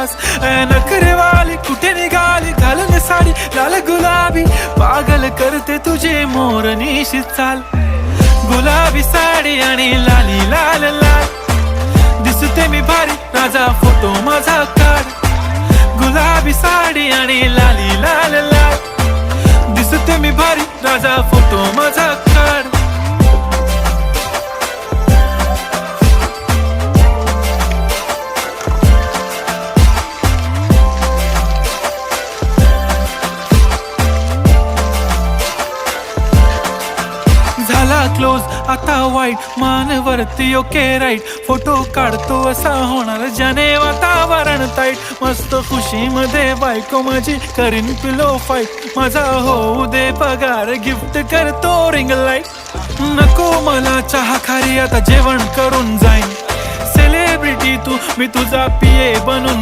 खास. नखरेवाली कुठे निघाली घालून साडी लाल गुलाबी, पागल करते तुझे मोरनीशी चाल. गुलाबी साडी आणि लाली लाल लाल, दिसते मी भारी राजा फोटो माझा काढ. गुलाबी साडी आणि लाली लाल लाल, दिसते मी भारी राजा फोटो माझा काढ. झाला क्लोज आता वाईट, मानवरती ओके राईट. फोटो काढतो असा होणार ज्याने वातावरण ताईट. मस्त खुशी मध्ये बायको माझी करीन पिलो फाईट. माझा होऊ दे पगार गिफ्ट करतो रिंग लाईट. नको मला चहा खारी आता जेवण करून जाईन. सेलिब्रिटी तू मी तुझा पिये बनून